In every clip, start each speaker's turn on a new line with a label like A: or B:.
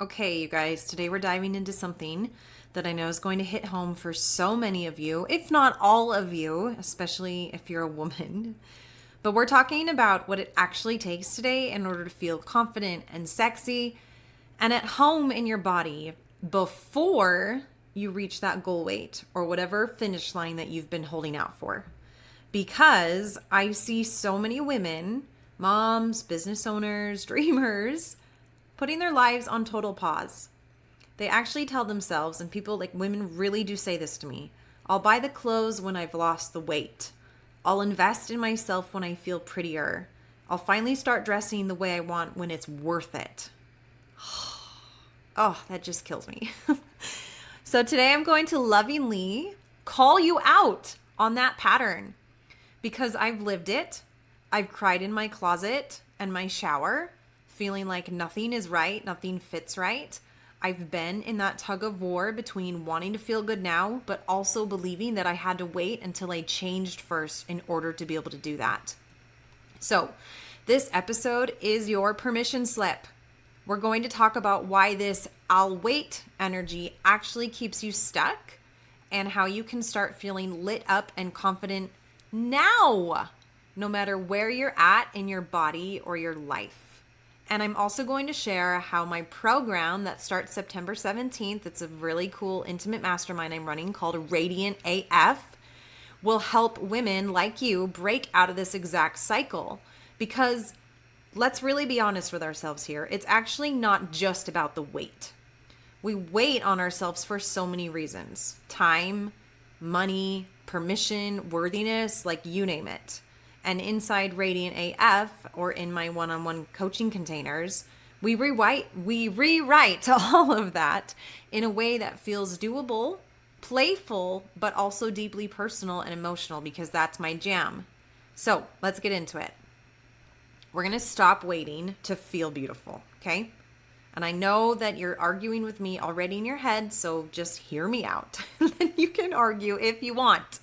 A: Okay, you guys, today we're diving into something that I know is going to hit home for so many of you, if not all of you, especially if you're a woman. But we're talking about what it actually takes today in order to feel confident and sexy and at home in your body before you reach that goal weight or whatever finish line that you've been holding out for. Because I see so many women, moms, business owners, dreamers, putting their lives on total pause. They actually tell themselves, and people like women really do say this to me, I'll buy the clothes when I've lost the weight. I'll invest in myself when I feel prettier. I'll finally start dressing the way I want when it's worth it. Oh, that just kills me. So today I'm going to lovingly call you out on that pattern because I've lived it. I've cried in my closet and my shower, feeling like nothing is right, nothing fits right. I've been in that tug of war between wanting to feel good now, but also believing that I had to wait until I changed first in order to be able to do that. So, this episode is your permission slip. We're going to talk about why this I'll wait energy actually keeps you stuck and how you can start feeling lit up and confident now, no matter where you're at in your body or your life. And I'm also going to share how my program that starts September 17th, it's a really cool intimate mastermind I'm running called Radiant AF, will help women like you break out of this exact cycle. Because let's really be honest with ourselves here. It's actually not just about the weight. We wait on ourselves for so many reasons. Time, money, permission, worthiness, like you name it. And inside Radiant AF, or in my one-on-one coaching containers, we rewrite all of that in a way that feels doable, playful, but also deeply personal and emotional, because that's my jam. So let's get into it. We're going to stop waiting to feel beautiful, okay? And I know that you're arguing with me already in your head, so just hear me out. You can argue if you want.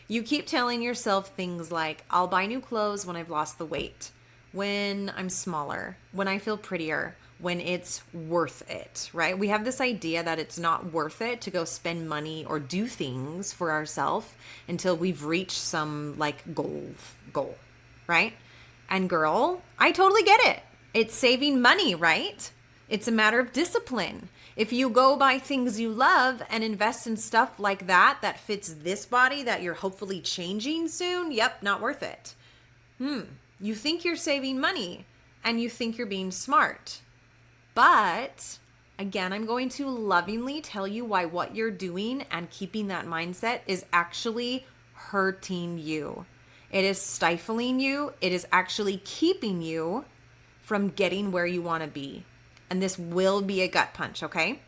A: You keep telling yourself things like, I'll buy new clothes when I've lost the weight, when I'm smaller, when I feel prettier, when it's worth it, right? We have this idea that it's not worth it to go spend money or do things for ourselves until we've reached some like goal, right? And girl, I totally get it. It's saving money, right? It's a matter of discipline. If you go buy things you love and invest in stuff like that fits this body that you're hopefully changing soon, yep, not worth it. You think you're saving money and you think you're being smart. But again, I'm going to lovingly tell you why what you're doing and keeping that mindset is actually hurting you. It is stifling you. It is actually keeping you from getting where you want to be. And this will be a gut punch, okay?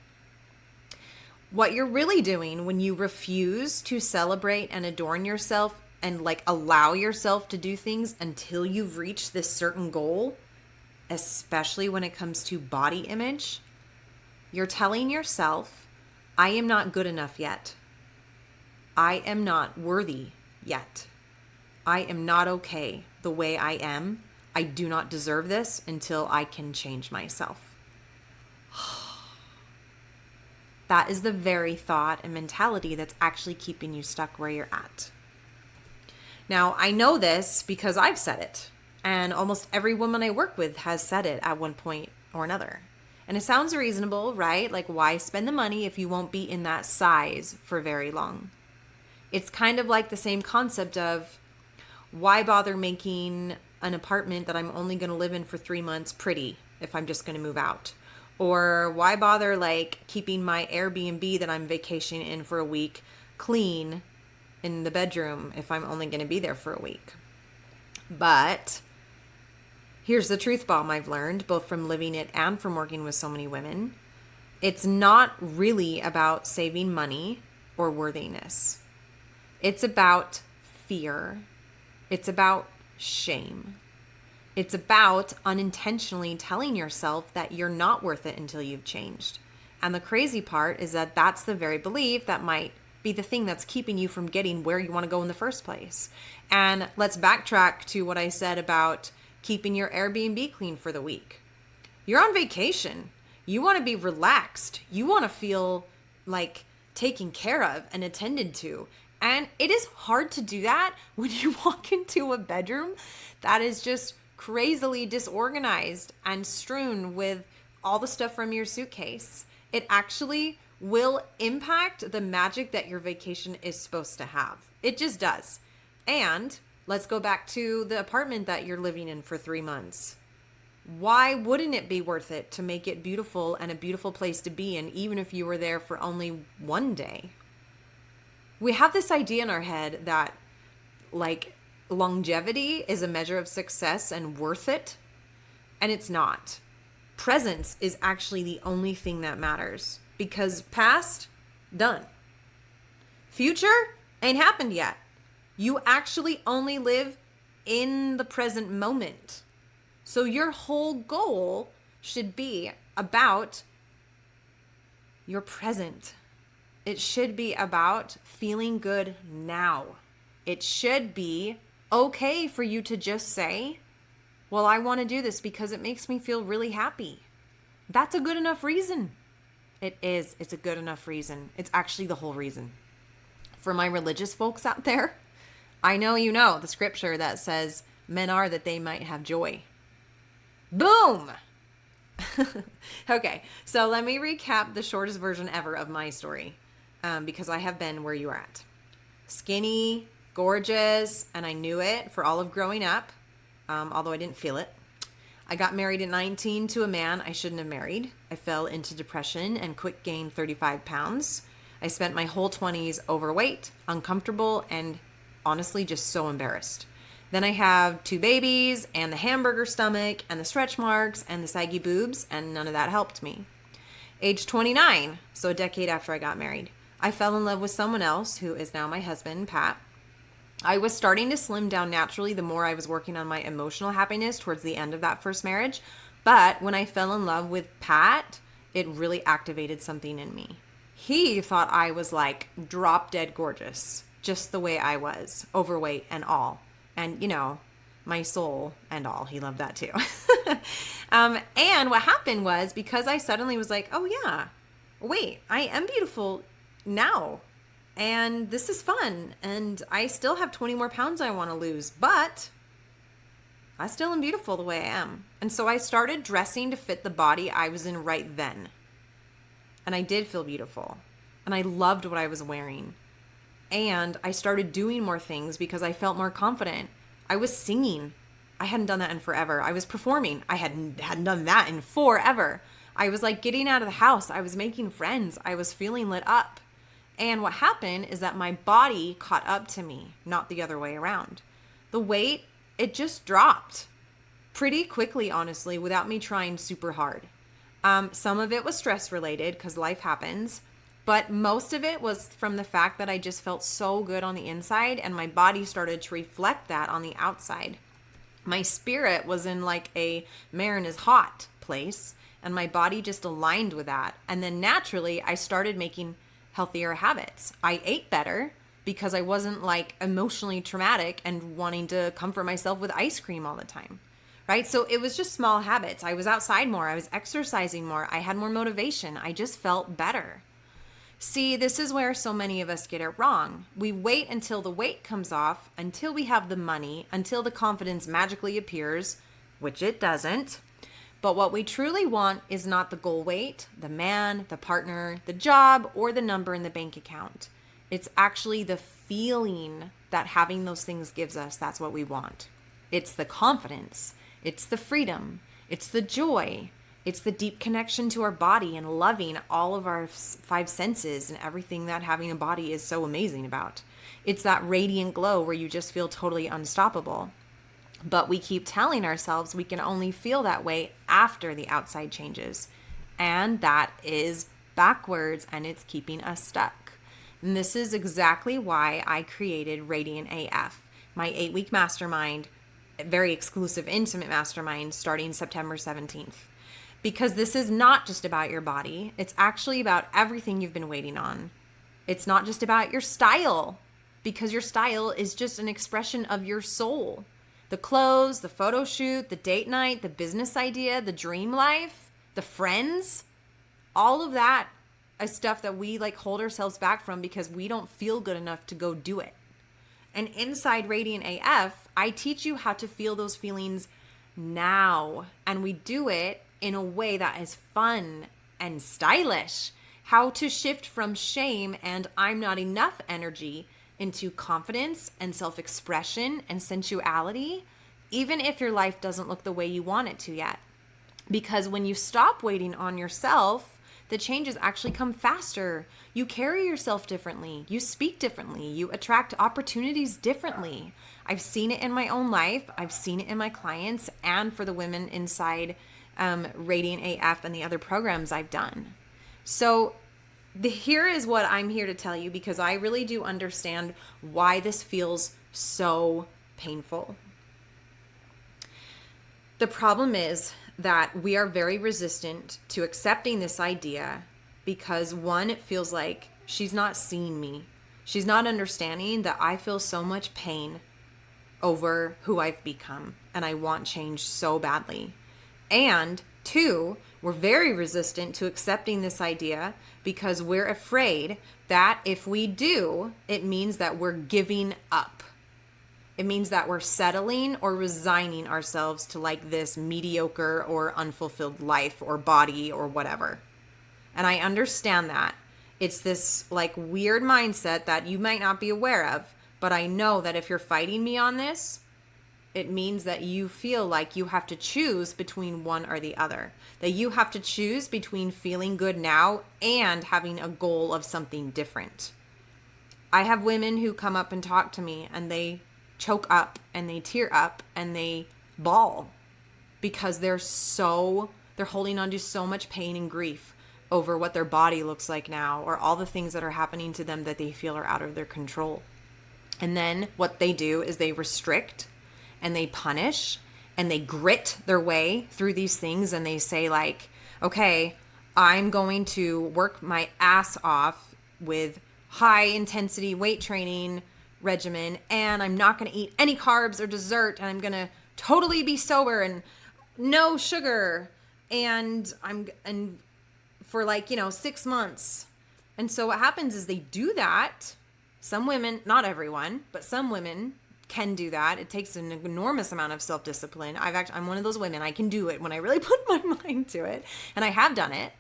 A: What you're really doing when you refuse to celebrate and adorn yourself and like allow yourself to do things until you've reached this certain goal, especially when it comes to body image, you're telling yourself, I am not good enough yet. I am not worthy yet. I am not okay the way I am. I do not deserve this until I can change myself. That is the very thought and mentality that's actually keeping you stuck where you're at. Now, I know this because I've said it, and almost every woman I work with has said it at one point or another. And it sounds reasonable, right? Like, why spend the money if you won't be in that size for very long? It's kind of like the same concept of why bother making an apartment that I'm only going to live in for 3 months pretty if I'm just going to move out? Or why bother like keeping my Airbnb that I'm vacationing in for a week clean in the bedroom if I'm only going to be there for a week? But here's the truth bomb I've learned, both from living it and from working with so many women. It's not really about saving money or worthiness. It's about fear. It's about shame. It's about unintentionally telling yourself that you're not worth it until you've changed. And the crazy part is that that's the very belief that might be the thing that's keeping you from getting where you want to go in the first place. And let's backtrack to what I said about keeping your Airbnb clean for the week. You're on vacation. You want to be relaxed. You want to feel like taken care of and attended to. And it is hard to do that when you walk into a bedroom that is just crazily disorganized and strewn with all the stuff from your suitcase. It actually will impact the magic that your vacation is supposed to have. It just does. And let's go back to the apartment that you're living in for 3 months. Why wouldn't it be worth it to make it beautiful and a beautiful place to be in, even if you were there for only 1 day? We have this idea in our head that like longevity is a measure of success and worth it, and it's not. Presence is actually the only thing that matters, because past, done. Future ain't happened yet. You actually only live in the present moment. So your whole goal should be about your present. It should be about feeling good now. It should be okay for you to just say, well, I want to do this because it makes me feel really happy. That's a good enough reason. It is. It's a good enough reason. It's actually the whole reason. For my religious folks out there, I know you know the scripture that says, men are that they might have joy. Boom! Okay, so let me recap the shortest version ever of my story, because I have been where you are at. Skinny, gorgeous, and I knew it for all of growing up, although I didn't feel it. I got married at 19 to a man I shouldn't have married. I fell into depression and quick gained 35 pounds. I spent my whole 20s overweight, uncomfortable, and honestly just so embarrassed. Then I have 2 babies and the hamburger stomach and the stretch marks and the saggy boobs, and none of that helped me. Age 29, so a decade after I got married, I fell in love with someone else who is now my husband, Pat. I was starting to slim down naturally the more I was working on my emotional happiness towards the end of that first marriage. But when I fell in love with Pat, it really activated something in me. He thought I was like drop dead gorgeous, just the way I was, overweight and all. And, you know, my soul and all. He loved that too. And what happened was, because I suddenly was like, oh yeah, wait, I am beautiful now. And this is fun. And I still have 20 more pounds I want to lose, but I still am beautiful the way I am. And so I started dressing to fit the body I was in right then. And I did feel beautiful. And I loved what I was wearing. And I started doing more things because I felt more confident. I was singing. I hadn't done that in forever. I was performing. I hadn't done that in forever. I was like getting out of the house. I was making friends. I was feeling lit up. And what happened is that my body caught up to me, not the other way around. The weight, it just dropped pretty quickly, honestly, without me trying super hard. Some of it was stress related because life happens. But most of it was from the fact that I just felt so good on the inside, and my body started to reflect that on the outside. My spirit was in like a Marin is hot place, and my body just aligned with that. And then naturally, I started making healthier habits. I ate better because I wasn't like emotionally traumatic and wanting to comfort myself with ice cream all the time. Right? So it was just small habits. I was outside more. I was exercising more. I had more motivation. I just felt better. See, this is where so many of us get it wrong. We wait until the weight comes off, until we have the money, until the confidence magically appears, which it doesn't. But what we truly want is not the goal weight, the man, the partner, the job, or the number in the bank account. It's actually the feeling that having those things gives us. That's what we want. It's the confidence. It's the freedom. It's the joy. It's the deep connection to our body and loving all of our 5 senses and everything that having a body is so amazing about. It's that radiant glow where you just feel totally unstoppable. But we keep telling ourselves we can only feel that way after the outside changes. And that is backwards, and it's keeping us stuck. And this is exactly why I created Radiant AF, my 8-week mastermind, very exclusive, intimate mastermind starting September 17th. Because this is not just about your body. It's actually about everything you've been waiting on. It's not just about your style, because your style is just an expression of your soul. The clothes, the photo shoot, the date night, the business idea, the dream life, the friends, all of that is stuff that we like hold ourselves back from because we don't feel good enough to go do it. And inside Radiant AF, I teach you how to feel those feelings now. And we do it in a way that is fun and stylish. How to shift from shame and I'm not enough energy into confidence and self-expression and sensuality, even if your life doesn't look the way you want it to yet. Because when you stop waiting on yourself, the changes actually come faster. You carry yourself differently. You speak differently. You attract opportunities differently. I've seen it in my own life. I've seen it in my clients and for the women inside Radiant AF and the other programs I've done. So here is what I'm here to tell you, because I really do understand why this feels so painful. The problem is that we are very resistant to accepting this idea because, one, it feels like she's not seeing me. She's not understanding that I feel so much pain over who I've become and I want change so badly. And two, we're very resistant to accepting this idea because we're afraid that if we do, it means that we're giving up. It means that we're settling or resigning ourselves to like this mediocre or unfulfilled life or body or whatever. And I understand that. It's this like weird mindset that you might not be aware of, but I know that if you're fighting me on this, it means that you feel like you have to choose between one or the other. That you have to choose between feeling good now and having a goal of something different. I have women who come up and talk to me and they choke up and they tear up and they bawl because they're holding on to so much pain and grief over what their body looks like now or all the things that are happening to them that they feel are out of their control. And then what they do is they restrict and they punish and they grit their way through these things and they say like, okay, I'm going to work my ass off with high intensity weight training regimen and I'm not going to eat any carbs or dessert and I'm going to totally be sober and no sugar and for 6 months. And so what happens is they do that. Some women, not everyone, but some women can do that. It takes an enormous amount of self-discipline. I'm one of those women. I can do it when I really put my mind to it, and I have done it.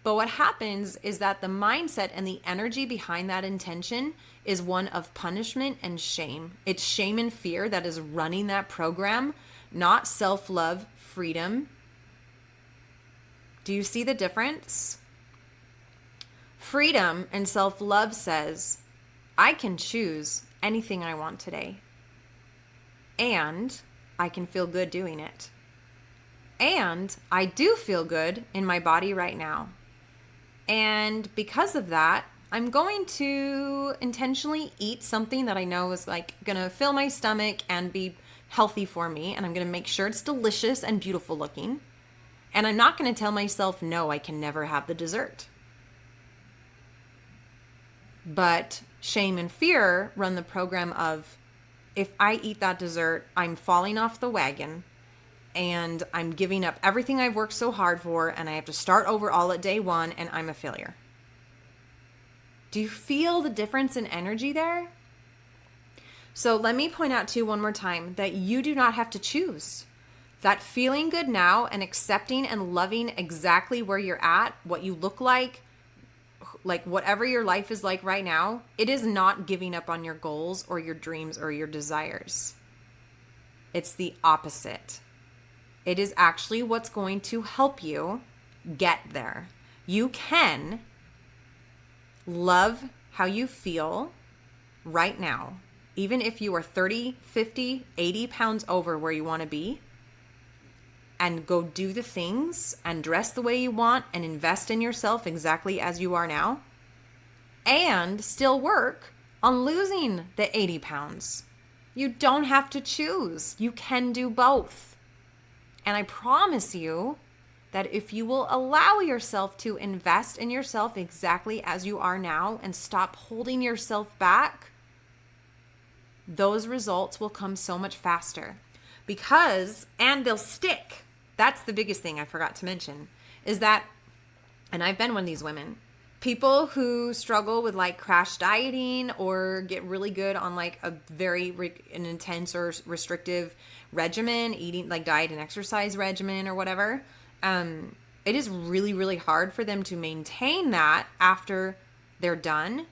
A: But what happens is that the mindset and the energy behind that intention is one of punishment and shame. It's shame and fear that is running that program, not self-love, freedom. Do you see the difference? Freedom and self-love says, I can choose anything I want today. And I can feel good doing it. And I do feel good in my body right now. And because of that, I'm going to intentionally eat something that I know is like going to fill my stomach and be healthy for me. And I'm going to make sure it's delicious and beautiful looking. And I'm not going to tell myself, no, I can never have the dessert. But shame and fear run the program of, if I eat that dessert, I'm falling off the wagon and I'm giving up everything I've worked so hard for and I have to start over all at day one and I'm a failure. Do you feel the difference in energy there? So let me point out to you one more time that you do not have to choose. That feeling good now and accepting and loving exactly where you're at, what you look like whatever your life is like right now, it is not giving up on your goals or your dreams or your desires. It's the opposite. It is actually what's going to help you get there. You can love how you feel right now, even if you are 30, 50, 80 pounds over where you want to be, and go do the things and dress the way you want and invest in yourself exactly as you are now, and still work on losing the 80 pounds. You don't have to choose. You can do both. And I promise you that if you will allow yourself to invest in yourself exactly as you are now and stop holding yourself back, those results will come so much faster and they'll stick. That's the biggest thing I forgot to mention. is that, and I've been one of these women, people who struggle with like crash dieting or get really good on like a an intense or restrictive regimen, eating like diet and exercise regimen or whatever, it is really, really hard for them to maintain that after they're done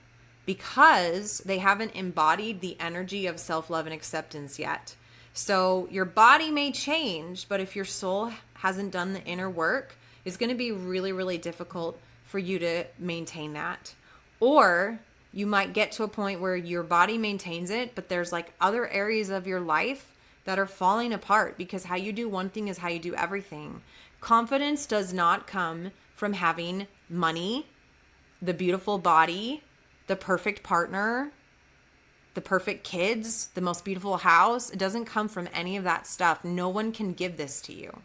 A: because they haven't embodied the energy of self-love and acceptance yet. So your body may change, but if your soul hasn't done the inner work, it's going to be really, really difficult for you to maintain that. Or you might get to a point where your body maintains it, but there's like other areas of your life that are falling apart because how you do one thing is how you do everything. Confidence does not come from having money, the beautiful body, the perfect partner, the perfect kids, the most beautiful house. It doesn't come from any of that stuff. No one can give this to you.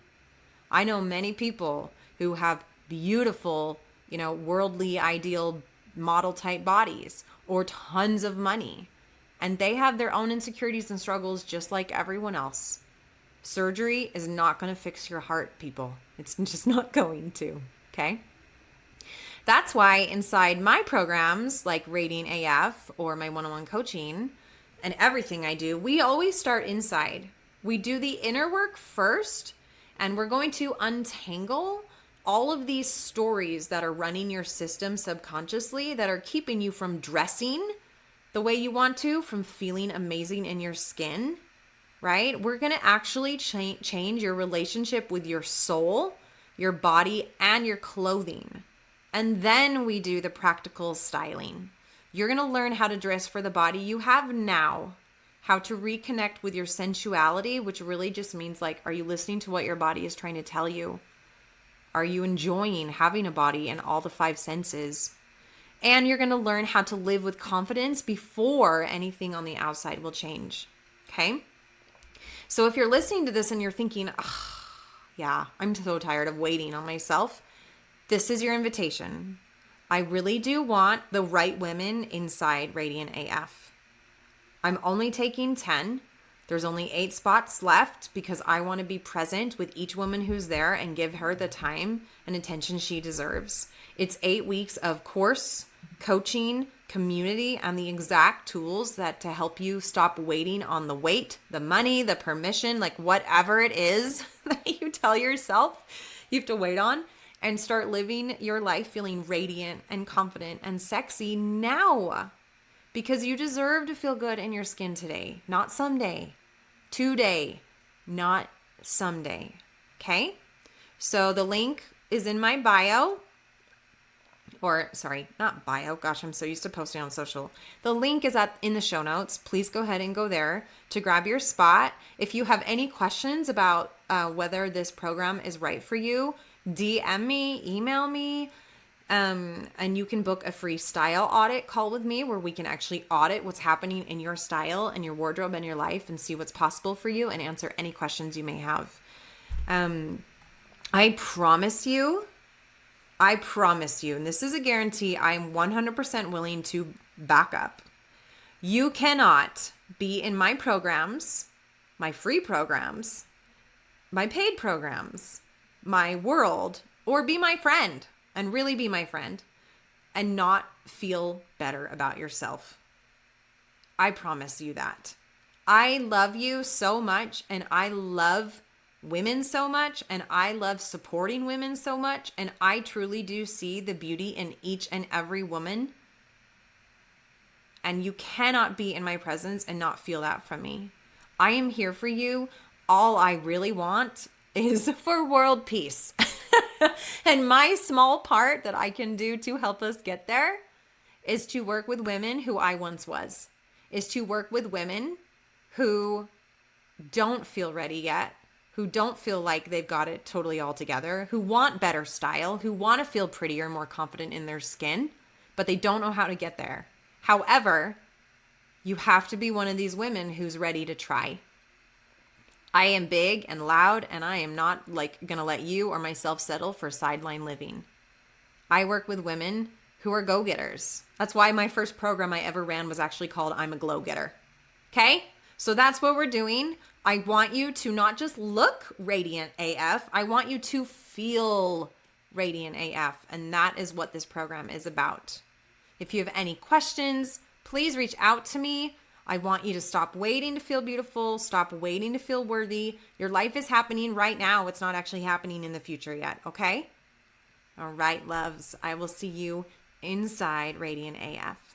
A: I know many people who have beautiful, worldly ideal model type bodies or tons of money, and they have their own insecurities and struggles just like everyone else. Surgery is not going to fix your heart, people. It's just not going to, okay? That's why inside my programs like Radiant AF or my one-on-one coaching and everything I do, we always start inside. We do the inner work first, and we're going to untangle all of these stories that are running your system subconsciously that are keeping you from dressing the way you want to, from feeling amazing in your skin, right? We're going to actually change your relationship with your soul, your body, and your clothing. And then we do the practical styling. You're going to learn how to dress for the body you have now, how to reconnect with your sensuality, which really just means like, are you listening to what your body is trying to tell you? Are you enjoying having a body and all the 5 senses? And you're going to learn how to live with confidence before anything on the outside will change. Okay? So if you're listening to this and you're thinking, yeah, I'm so tired of waiting on myself, this is your invitation. I really do want the right women inside Radiant AF. I'm only taking 10. There's only 8 spots left because I want to be present with each woman who's there and give her the time and attention she deserves. It's 8 weeks of course, coaching, community, and the exact tools that to help you stop waiting on the wait, the money, the permission, like whatever it is that you tell yourself you have to wait on, and start living your life feeling radiant and confident and sexy now. Because you deserve to feel good in your skin today, not someday. Today, not someday. Okay? So the link is in my bio. Or, sorry, not bio. Gosh, I'm so used to posting on social. The link is in the show notes. Please go ahead and go there to grab your spot. If you have any questions about whether this program is right for you, DM me, email me, and you can book a free style audit call with me where we can actually audit what's happening in your style and your wardrobe and your life and see what's possible for you and answer any questions you may have. I promise you, and this is a guarantee I'm 100% willing to back up. You cannot be in my programs, my free programs, my paid programs, my world, or be my friend and really be my friend and not feel better about yourself. I promise you that. I love you so much, and I love women so much, and I love supporting women so much, and I truly do see the beauty in each and every woman. And you cannot be in my presence and not feel that from me. I am here for you. All I really want is for world peace. And my small part that I can do to help us get there is to work with women who I once was, is to work with women who don't feel ready yet, who don't feel like they've got it totally all together, who want better style, who want to feel prettier, more confident in their skin, but they don't know how to get there. However, you have to be one of these women who's ready to try. I am big and loud, and I am not gonna let you or myself settle for sideline living. I work with women who are go-getters. That's why my first program I ever ran was actually called I'm a Glow-Getter. Okay? So that's what we're doing. I want you to not just look radiant AF. I want you to feel Radiant AF. And that is what this program is about. If you have any questions, please reach out to me. I want you to stop waiting to feel beautiful. Stop waiting to feel worthy. Your life is happening right now. It's not actually happening in the future yet, okay? All right, loves. I will see you inside Radiant AF.